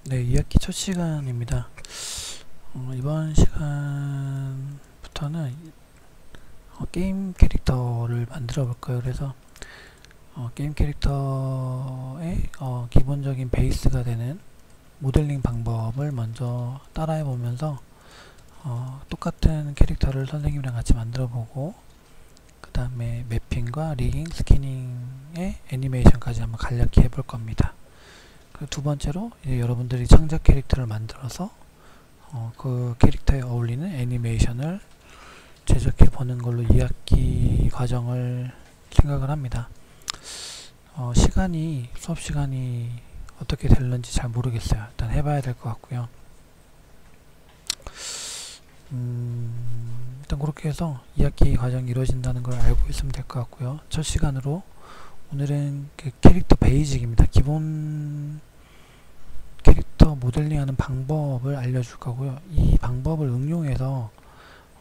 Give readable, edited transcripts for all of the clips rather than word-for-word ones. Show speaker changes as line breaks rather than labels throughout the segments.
네, 2학기 첫 시간입니다. 이번 시간부터는 게임 캐릭터를 만들어 볼 거예요. 그래서 게임 캐릭터의 기본적인 베이스가 되는 모델링 방법을 먼저 따라해 보면서 똑같은 캐릭터를 선생님이랑 같이 만들어 보고, 그 다음에 매핑과 리깅, 스캐닝의 애니메이션까지 한번 간략히 해볼 겁니다. 그리고 두 번째로 이제 여러분들이 창작 캐릭터를 만들어서 그 캐릭터에 어울리는 애니메이션을 제작해 보는 걸로 2학기 과정을 생각을 합니다. 수업 시간이 어떻게 될는지 잘 모르겠어요. 일단 해봐야 될 것 같고요. 일단 그렇게 해서 2학기 과정이 이루어진다는 걸 알고 있으면 될 것 같고요. 첫 시간으로 오늘은 그 캐릭터 베이직입니다. 기본 캐릭터 모델링하는 방법을 알려줄 거고요. 이 방법을 응용해서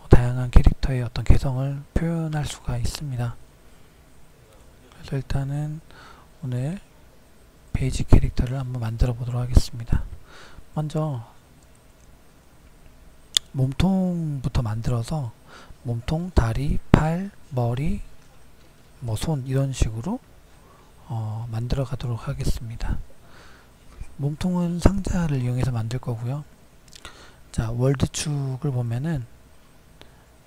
다양한 캐릭터의 어떤 개성을 표현할 수가 있습니다. 그래서 일단은 오늘 베이직 캐릭터를 한번 만들어 보도록 하겠습니다. 먼저 몸통부터 만들어서 몸통, 다리, 팔, 머리, 손 이런 식으로 만들어 가도록 하겠습니다. 몸통은 상자를 이용해서 만들 거고요. 자, 월드축을 보면은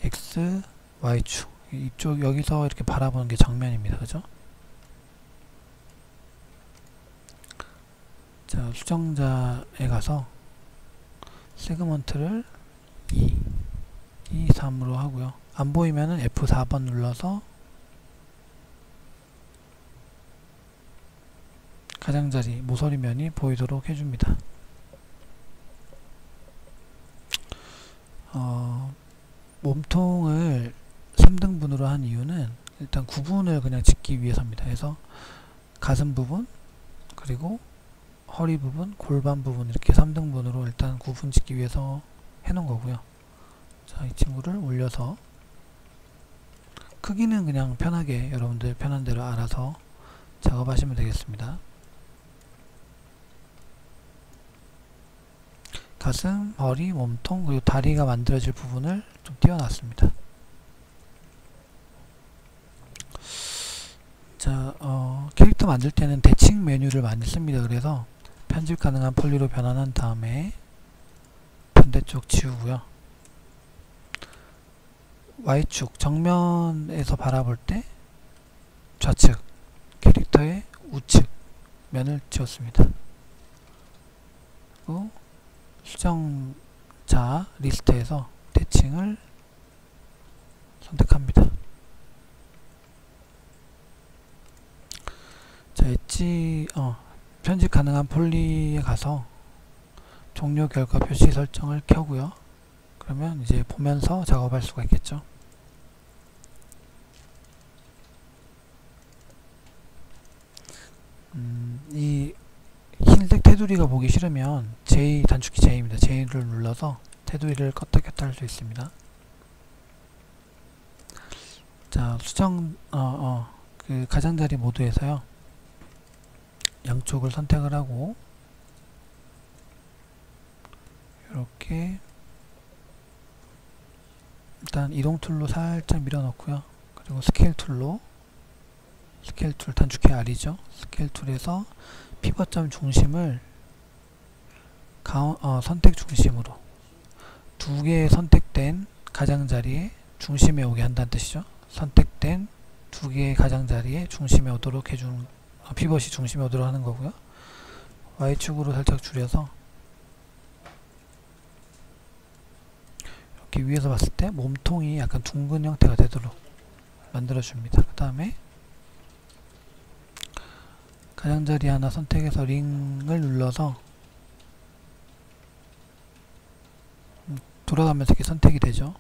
X, Y축, 이쪽 여기서 이렇게 바라보는 게 정면입니다. 그죠? 자, 수정자에 가서 세그먼트를 2, 3으로 하고요. 안 보이면은 F4번 눌러서 가장자리 모서리면이 보이도록 해줍니다. 몸통을 3등분으로 한 이유는 일단 구분을 그냥 짓기 위해서입니다. 그래서 가슴 부분, 그리고 허리 부분, 골반 부분 이렇게 3등분으로 일단 구분 짓기 위해서 해놓은 거고요. 자, 이 친구를 올려서 크기는 그냥 편하게 여러분들 편한 대로 알아서 작업하시면 되겠습니다. 가슴, 허리, 몸통, 그리고 다리가 만들어질 부분을 좀 띄워놨습니다. 자, 캐릭터 만들 때는 대칭 메뉴를 많이 씁니다. 그래서 편집 가능한 폴리로 변환한 다음에 반대쪽 지우고요. Y축, 정면에서 바라볼 때 좌측, 캐릭터의 우측 면을 지웠습니다. 그리고 수정자 리스트에서 대칭을 선택합니다. 자, 엣지 편집 가능한 폴리에 가서 종료 결과 표시 설정을 켜고요. 그러면 이제 보면서 작업할 수가 있겠죠. 이 흰색 테두리가 보기 싫으면 단축키 J입니다. J를 눌러서 테두리를 껐다 켰다 할 수 있습니다. 자, 그 가장자리 모드에서요. 양쪽을 선택을 하고 이렇게 일단 이동 툴로 살짝 밀어넣고요. 그리고 스케일 툴 단축키 R이죠. 스케일 툴에서 피벗점 중심을 선택 중심으로 두 개의 선택된 가장자리에 중심에 오게 한다는 뜻이죠. 선택된 두 개의 가장자리에 중심에 오도록 해주는 피벗이 중심에 오도록 하는 거고요. Y축으로 살짝 줄여서 이렇게 위에서 봤을 때 몸통이 약간 둥근 형태가 되도록 만들어줍니다. 그 다음에 가장자리 하나 선택해서 링을 눌러서 돌아가면서 이렇게 선택이 되죠.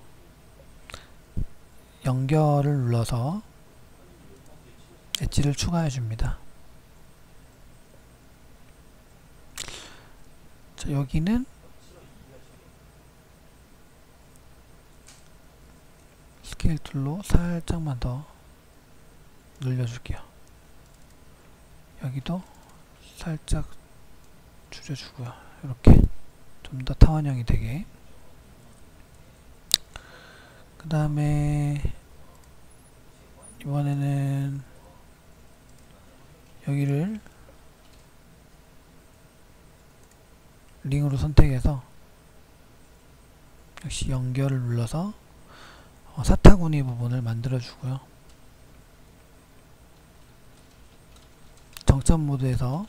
연결을 눌러서 엣지를 추가해 줍니다. 자, 여기는 스케일 툴로 살짝만 더 늘려줄게요. 여기도 살짝 줄여주고요. 이렇게 좀 더 타원형이 되게. 그 다음에 이번에는 여기를 링으로 선택해서 역시 연결을 눌러서 사타구니 부분을 만들어 주고요. 정점 모드에서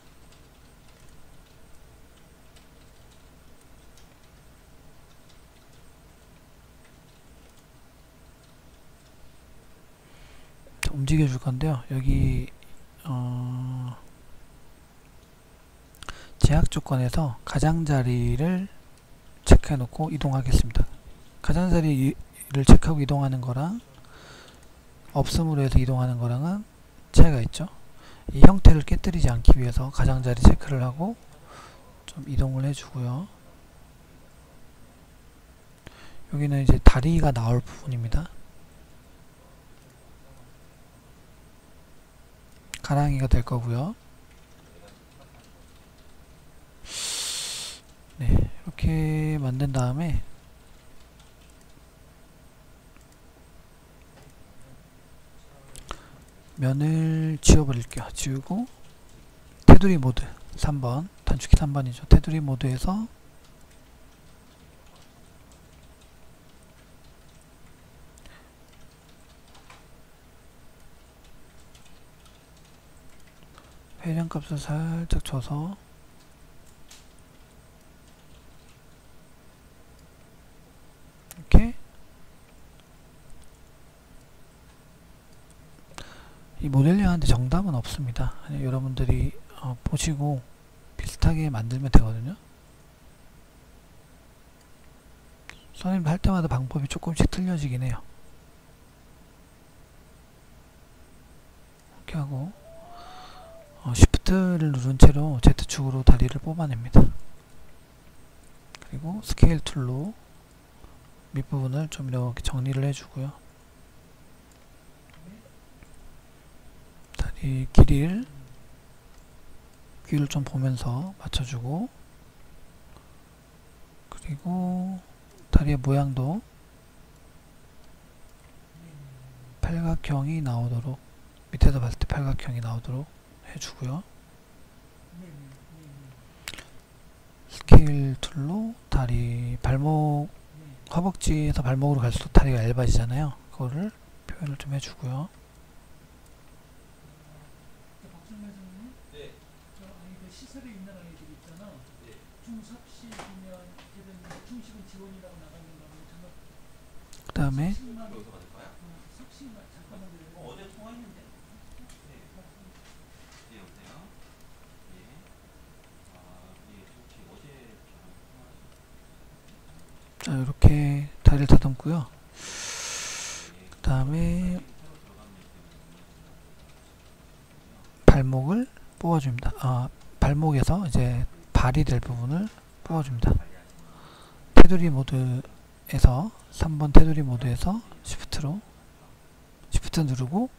움직여 줄 건데요. 여기 제약 조건에서 가장자리를 체크해 놓고 이동하겠습니다. 가장자리를 체크하고 이동하는 거랑 없음으로 해서 이동하는 거랑은 차이가 있죠. 이 형태를 깨뜨리지 않기 위해서 가장자리 체크를 하고 좀 이동을 해주고요. 여기는 이제 다리가 나올 부분입니다. 가랑이가 될 거고요. 네, 이렇게 만든 다음에 면을 지워버릴게요. 지우고 테두리 모드 3번, 단축키 3번이죠. 테두리 모드에서 회전값을 살짝 줘서 이렇게 이 모델링 하는데 정답은 없습니다. 여러분들이 보시고 비슷하게 만들면 되거든요. 선생님도 할 때마다 방법이 조금씩 틀려지긴 해요. 이렇게 하고 Shift를 누른 채로 Z축으로 다리를 뽑아냅니다. 그리고 스케일 툴로 밑부분을 좀 이렇게 정리를 해주고요. 다리 길이를 귀를 좀 보면서 맞춰주고, 그리고 다리의 모양도 팔각형이 나오도록, 밑에서 봤을 때 팔각형이 나오도록 해주고요. 스케일 툴로 다리 발목, 허벅지에서 발목으로 갈수록 다리가 얇아지잖아요. 그거를 표현을 좀 해주고요.
시설에 있는 아이들 있잖아. 중섭식이면 중식은 지원이라고 나가는 거면
그 다음에
섭식만 잠깐만 기다려.
어제 통화했는데. 네. 네, 여보세요? 예. 예, 혹시 어제 통화하셨어요?
자, 이렇게 다리를 다듬고요. 그 다음에 발목을 뽑아줍니다. 발목에서 이제 발이 될 부분을 뽑아줍니다. 테두리 모드에서 3번 테두리 모드에서 Shift 누르고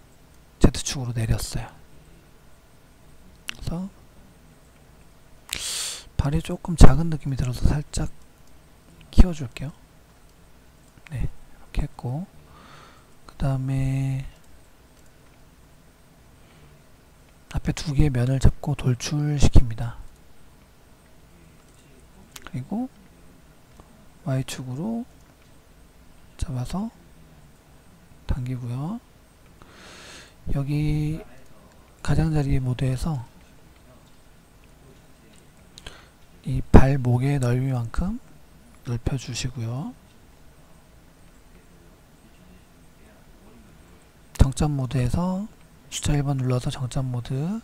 Z축으로 내렸어요. 그래서 발이 조금 작은 느낌이 들어서 살짝 키워줄게요. 네, 이렇게 했고, 그 다음에 앞에 두 개의 면을 잡고 돌출시킵니다. 그리고 Y축으로 잡아서 당기고요. 여기 가장자리 모드에서 이 발목의 넓이만큼 넓혀주시고요. 정점 모드에서 숫자 1번 눌러서 정점 모드,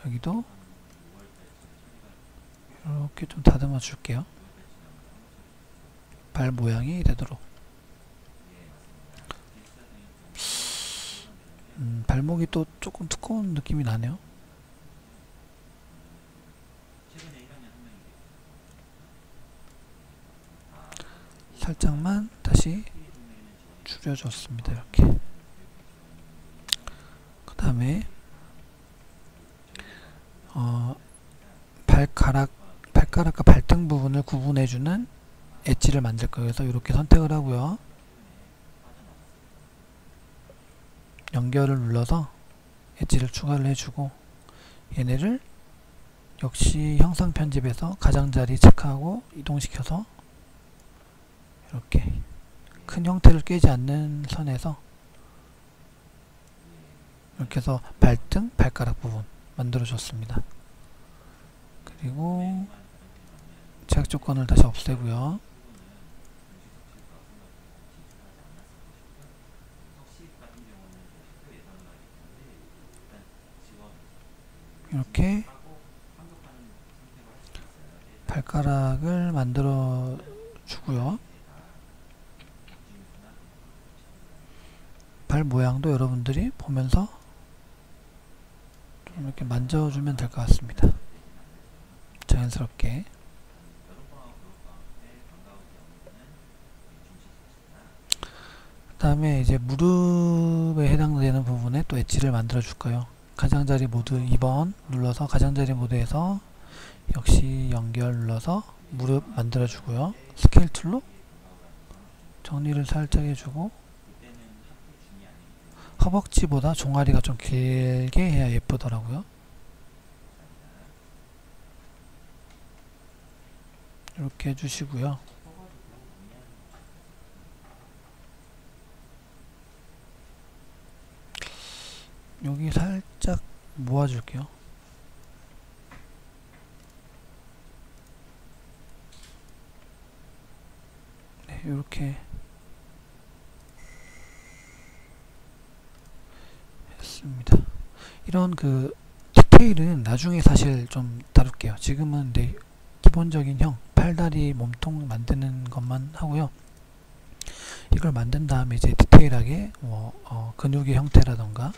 여기도 이렇게 좀 다듬어 줄게요. 발 모양이 되도록. 발목이 또 조금 두꺼운 느낌이 나네요. 살짝만 다시 줄여줬습니다. 이렇게. 그 다음에 발가락과 발등 부분을 구분해주는 엣지를 만들 거예요. 그래서 이렇게 선택을 하고요. 연결을 눌러서 엣지를 추가를 해주고, 얘네를 역시 형상 편집에서 가장자리 체크하고 이동시켜서 이렇게 큰 형태를 깨지 않는 선에서 이렇게 해서 발등, 발가락 부분 만들어 줬습니다. 그리고 제약 조건을 다시 없애고요. 이렇게 발가락을 만들어 주고요. 발 모양도 여러분들이 보면서 좀 이렇게 만져주면 될 것 같습니다. 자연스럽게. 그 다음에 이제 무릎에 해당되는 부분에 또 엣지를 만들어 줄까요? 가장자리 모드 2번 눌러서 가장자리 모드에서 역시 연결 눌러서 무릎 만들어 주고요. 스케일 툴로 정리를 살짝 해주고, 허벅지보다 종아리가 좀 길게 해야 예쁘더라고요. 이렇게 해주시고요. 여기 살짝 모아줄게요. 네, 이렇게 했습니다. 이런 그 디테일은 나중에 사실 좀 다룰게요. 지금은 네, 기본적인 형, 팔다리 몸통 만드는 것만 하고요. 이걸 만든 다음에 이제 디테일하게 근육의 형태라던가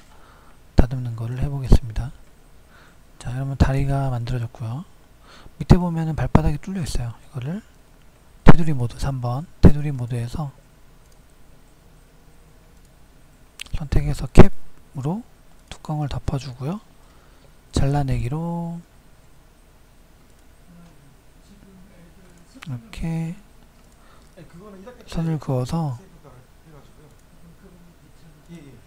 다듬는 거를 해보겠습니다. 자, 여러분 다리가 만들어졌고요. 밑에 보면은 발바닥이 뚫려 있어요. 이거를 테두리 모드 3번 테두리 모드에서 선택해서 캡으로 뚜껑을 덮어주고요. 잘라내기로 이렇게 선을 그어서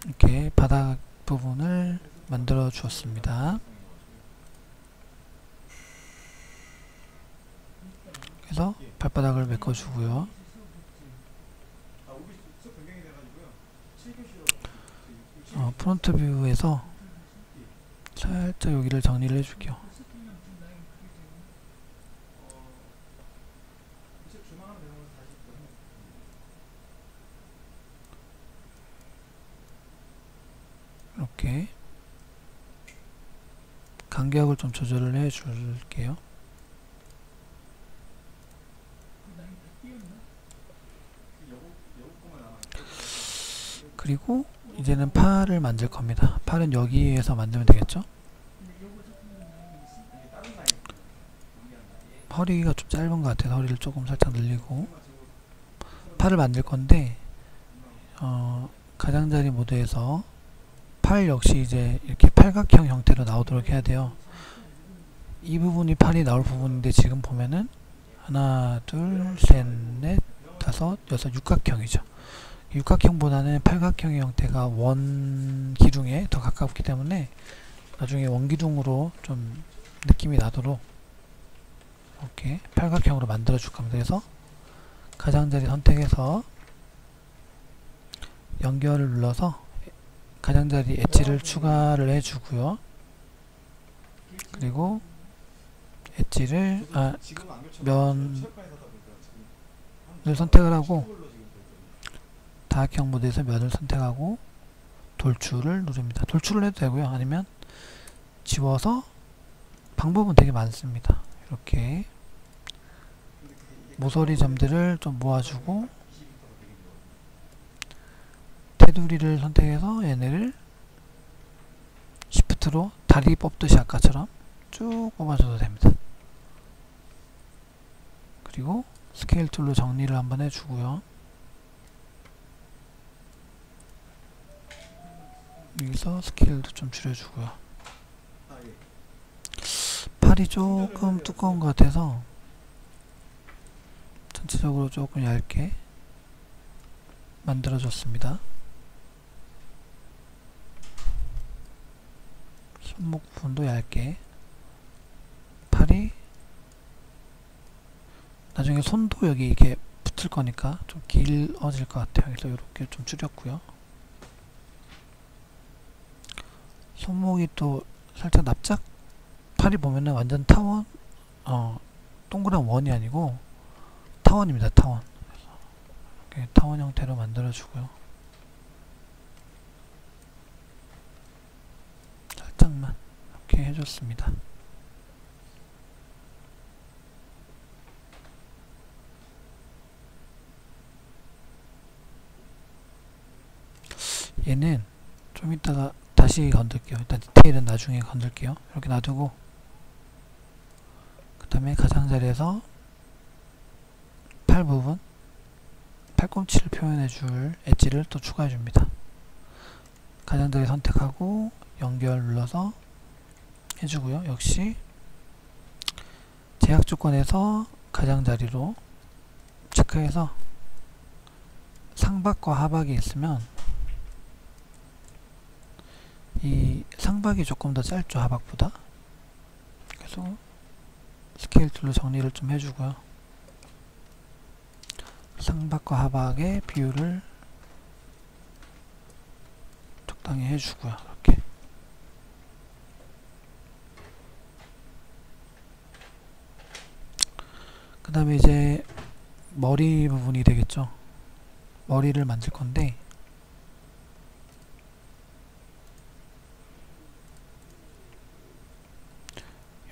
이렇게 바닥 부분을 만들어 주었습니다. 그래서 발바닥을 메꿔 주고요. 프론트 뷰에서 살짝 여기를 정리를 해줄게요. 이렇게 간격을 좀 조절을 해 줄게요. 그리고 이제는 팔을 만들 겁니다. 팔은 여기에서 만들면 되겠죠? 허리가 좀 짧은 것 같아서 허리를 조금 살짝 늘리고 팔을 만들 건데, 가장자리 모드에서 팔 역시 이제 이렇게 팔각형 형태로 나오도록 해야 돼요. 이 부분이 팔이 나올 부분인데 지금 보면은 하나, 둘, 셋, 넷, 다섯, 여섯, 육각형이죠. 육각형보다는 팔각형의 형태가 원 기둥에 더 가깝기 때문에 나중에 원기둥으로 좀 느낌이 나도록 이렇게 팔각형으로 만들어 줄 겁니다. 그래서 가장자리 선택해서 연결을 눌러서 가장자리 엣지를 추가를 해주고요. 그리고 엣지를 면을 선택을 하고 다각형 모드에서 면을 선택하고 돌출을 누릅니다. 돌출을 해도 되고요. 아니면 지워서, 방법은 되게 많습니다. 이렇게 모서리 점들을 좀 모아주고 테두리를 선택해서 얘네를 시프트로 다리 뽑듯이 아까처럼 쭉 뽑아줘도 됩니다. 그리고 스케일 툴로 정리를 한번 해주고요. 여기서 스케일도 좀 줄여주고요. 팔이 팔이 조금 두꺼운 것 같아서 전체적으로 조금 얇게 만들어줬습니다. 손목 부분도 얇게. 팔이 나중에 손도 여기 이렇게 붙을 거니까 좀 길어질 것 같아요. 그래서 이렇게 좀 줄였고요. 손목이 또 살짝 납작. 팔이 보면은 완전 타원, 동그란 원이 아니고 타원입니다. 타원. 이렇게 타원 형태로 만들어주고요. 살짝만 이렇게 해줬습니다. 얘는 좀 이따가 다시 건들게요. 일단 디테일은 나중에 건들게요. 이렇게 놔두고 그 다음에 가장자리에서 팔 부분, 팔꿈치를 표현해줄 엣지를 또 추가해줍니다. 가장자리 선택하고 연결 눌러서 해주고요. 역시 제약 조건에서 가장자리로 체크해서 상박과 하박이 있으면 이 상박이 조금 더 짧죠, 하박보다. 그래서 스케일 툴로 정리를 좀 해주고요. 상박과 하박의 비율을 적당히 해주고요. 이렇게. 그 다음에 이제 머리 부분이 되겠죠. 머리를 만들 건데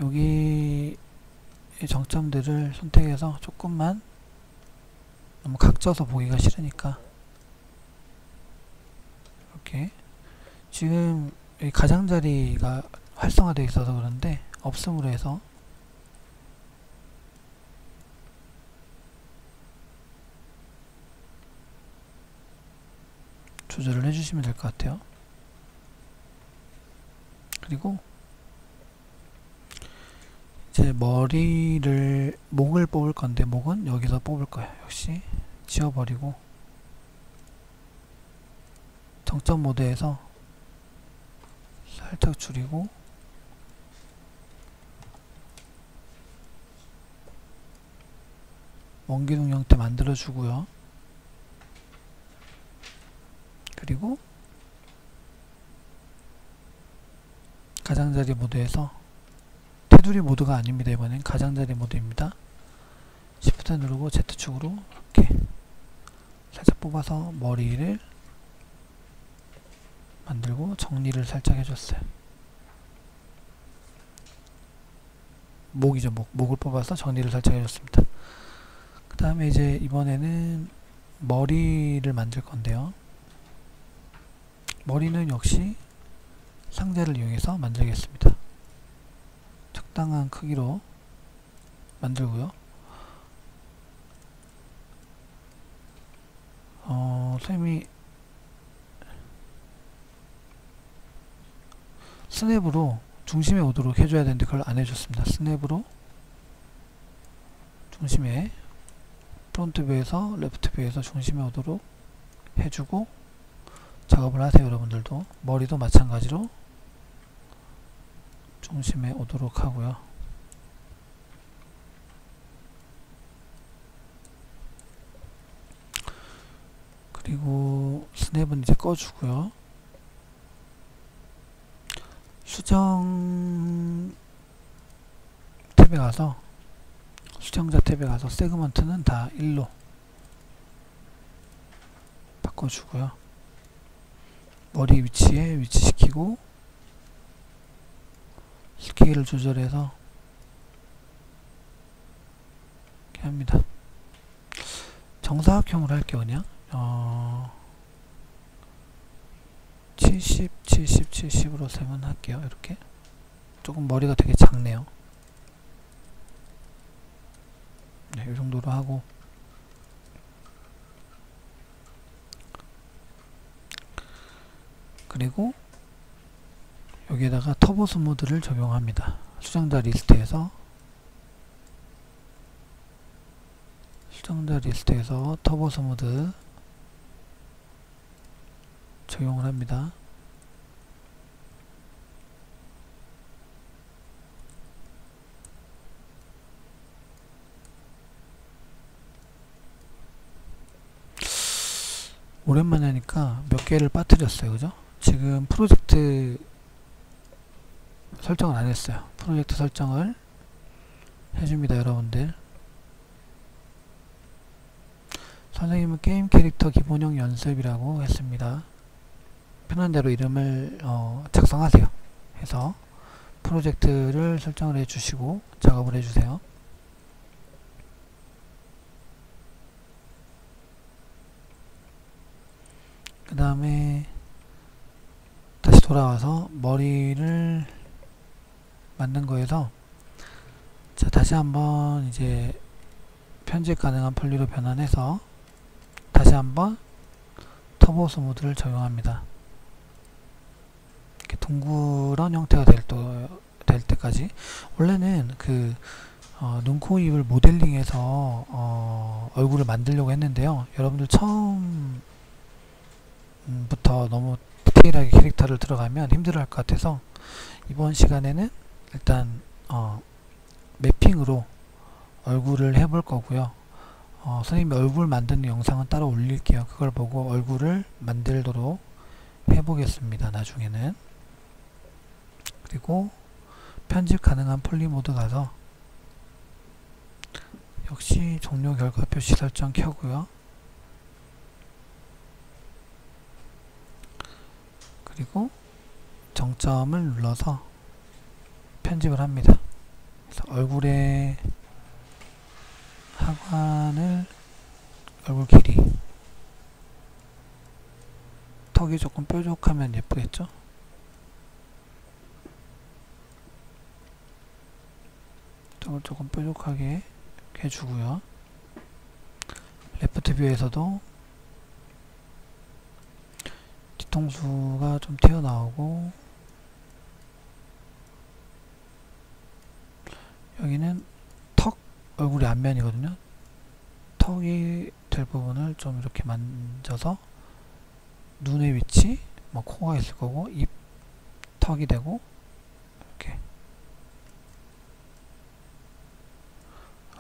여기의 정점들을 선택해서 조금만 너무 각져서 보기가 싫으니까 이렇게 지금 이 가장자리가 활성화되어 있어서 그런데 없음으로 해서 조절을 해주시면 될 것 같아요. 그리고 이제 목을 뽑을 건데 목은 여기서 뽑을 거예요. 역시 지워버리고 정점 모드에서 살짝 줄이고 원기둥 형태 만들어 주고요. 그리고 가장자리 모드에서 테두리 모드가 아닙니다. 이번엔 가장자리 모드입니다. Shift 누르고 Z축으로 이렇게 살짝 뽑아서 머리를 만들고 정리를 살짝 해줬어요. 목이죠, 목을 뽑아서 정리를 살짝 해줬습니다. 그 다음에 이제 이번에는 머리를 만들 건데요. 머리는 역시 상자를 이용해서 만들겠습니다. 적당한 크기로 만들고요. 쌤이 스냅으로 중심에 오도록 해줘야 되는데 그걸 안 해줬습니다. 스냅으로 중심에 프론트 뷰에서 레프트 뷰에서 중심에 오도록 해주고 작업을 하세요. 여러분들도 머리도 마찬가지로 중심에 오도록 하고요. 그리고 스냅은 이제 꺼주고요. 수정 탭에 가서 수정자 탭에 가서 세그먼트는 다 1로 바꿔주고요. 머리 위치에 위치시키고 스케일을 조절해서 이렇게 합니다. 정사각형으로 할게요. 그냥 70, 70, 70으로 세면 할게요. 이렇게 조금 머리가 되게 작네요. 네, 이 정도로 하고 그리고 여기에다가 터보 스무드를 적용합니다. 수정자 리스트에서 터보 스무드 적용을 합니다. 오랜만에 하니까 몇 개를 빠뜨렸어요. 그죠? 지금 프로젝트 설정을 안 했어요. 프로젝트 설정을 해줍니다. 여러분들. 선생님은 게임 캐릭터 기본형 연습이라고 했습니다. 편한 대로 이름을 작성하세요. 해서 프로젝트를 설정을 해주시고 작업을 해주세요. 그 다음에 다시 돌아와서 머리를 만든 거에서 자 다시 한번 이제 편집 가능한 폴리로 변환해서 다시 한번 터보 스무드를 적용합니다. 이렇게 둥그런 형태가 될 때까지. 원래는 그 눈, 코, 입을 모델링해서 얼굴을 만들려고 했는데요. 여러분들 처음부터 너무 디테일하게 캐릭터를 들어가면 힘들어 할 것 같아서 이번 시간에는 일단 매핑으로 얼굴을 해볼 거고요. 선생님이 얼굴 만드는 영상은 따로 올릴게요. 그걸 보고 얼굴을 만들도록 해보겠습니다. 나중에는. 그리고 편집 가능한 폴리 모드 가서 역시 종료 결과 표시 설정 켜고요. 그리고 정점을 눌러서 편집을 합니다. 그래서 얼굴의 하관을 얼굴 길이 턱이 조금 뾰족하면 예쁘겠죠? 턱을 조금 뾰족하게 해주고요. 레프트 뷰에서도 뒤통수가 좀 튀어나오고 여기는 턱 얼굴이 앞면이거든요. 턱이 될 부분을 좀 이렇게 만져서 눈의 위치, 뭐 코가 있을 거고 입, 턱이 되고 이렇게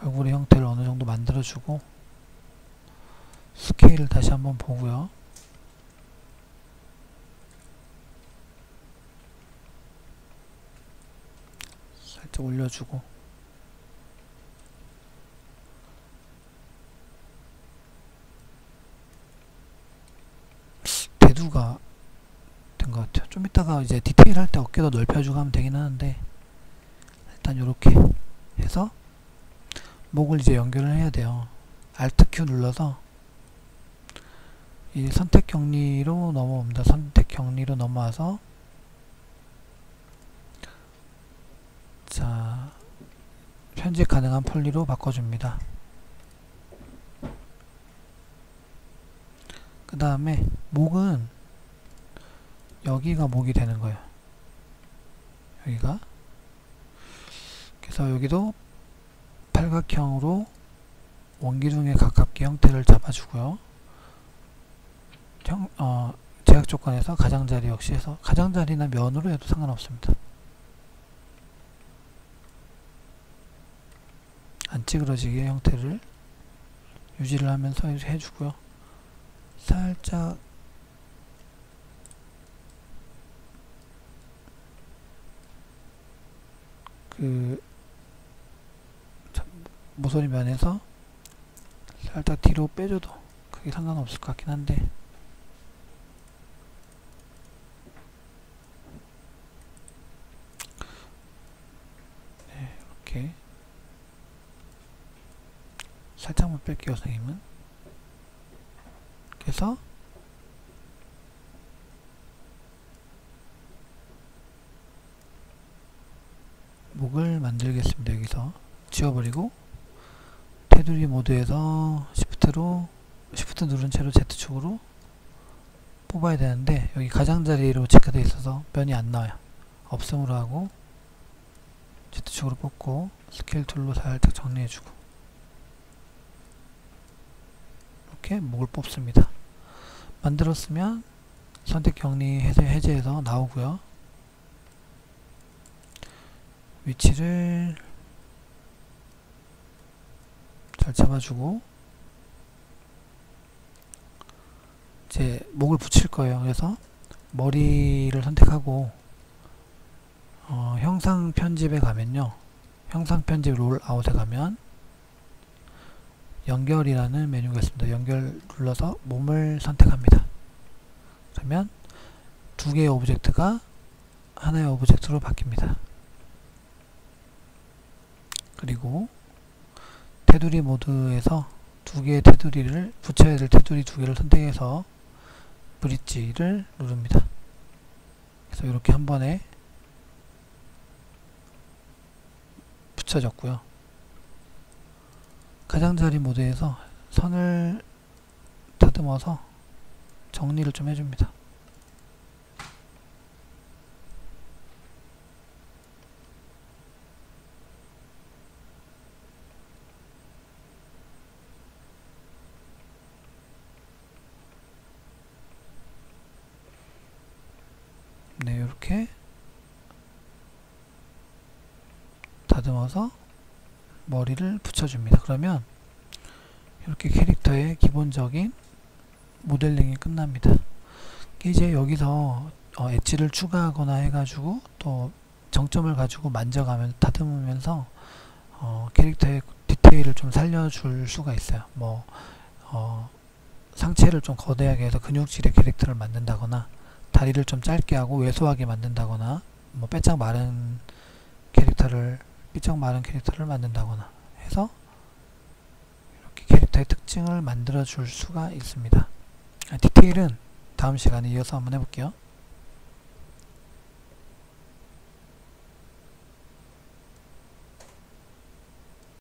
얼굴의 형태를 어느 정도 만들어주고 스케일을 다시 한번 보고요. 살짝 올려주고 대두가 된 것 같아요. 좀 이따가 이제 디테일 할 때 어깨도 넓혀주고 하면 되긴 하는데 일단 요렇게 해서 목을 이제 연결을 해야 돼요. Alt Q 눌러서 이 선택 격리로 넘어옵니다. 선택 격리로 넘어와서 자 편집 가능한 폴리로 바꿔줍니다. 그 다음에 목은 여기가 목이 되는 거예요. 여기가. 그래서 여기도 팔각형으로 원기둥에 가깝게 형태를 잡아주고요. 제약 조건에서 가장자리 역시 해서 가장자리나 면으로 해도 상관없습니다. 안 찌그러지게 형태를 유지를 하면서 해주고요. 살짝 그 모서리 면에서 살짝 뒤로 빼줘도 크게 상관없을 것 같긴 한데 네, 이렇게 살짝만 뺄게요. 선생님은 그래서 목을 만들겠습니다. 여기서 지워버리고 테두리 모드에서 시프트 누른 채로 Z축으로 뽑아야 되는데 여기 가장자리로 체크되어 있어서 면이 안 나와요. 없음으로 하고 Z축으로 뽑고 스케일 툴로 살짝 정리해주고 이렇게 목을 뽑습니다. 만들었으면 선택 격리 해제해서 나오고요. 위치를 잘 잡아주고 이제 목을 붙일 거예요. 그래서 머리를 선택하고 형상 편집에 가면요. 형상 편집 롤 아웃에 가면 연결이라는 메뉴가 있습니다. 연결 눌러서 몸을 선택합니다. 그러면 두 개의 오브젝트가 하나의 오브젝트로 바뀝니다. 그리고 테두리 모드에서 두 개의 테두리를 붙여야 될 테두리 두 개를 선택해서 브릿지를 누릅니다. 그래서 이렇게 한 번에 붙여졌고요. 가장자리 모드에서 선을 다듬어서 정리를 좀 해줍니다. 네, 이렇게 다듬어서 머리를 붙여줍니다. 그러면 이렇게 캐릭터의 기본적인 모델링이 끝납니다. 이제 여기서 엣지를 추가하거나 해가지고 또 정점을 가지고 만져가면서 다듬으면서 캐릭터의 디테일을 좀 살려줄 수가 있어요. 뭐 상체를 좀 거대하게 해서 근육질의 캐릭터를 만든다거나 다리를 좀 짧게 하고 왜소하게 만든다거나 뭐 삐쩍 마른 캐릭터를 만든다거나 해서 이렇게 캐릭터의 특징을 만들어 줄 수가 있습니다. 디테일은 다음 시간에 이어서 한번 해볼게요.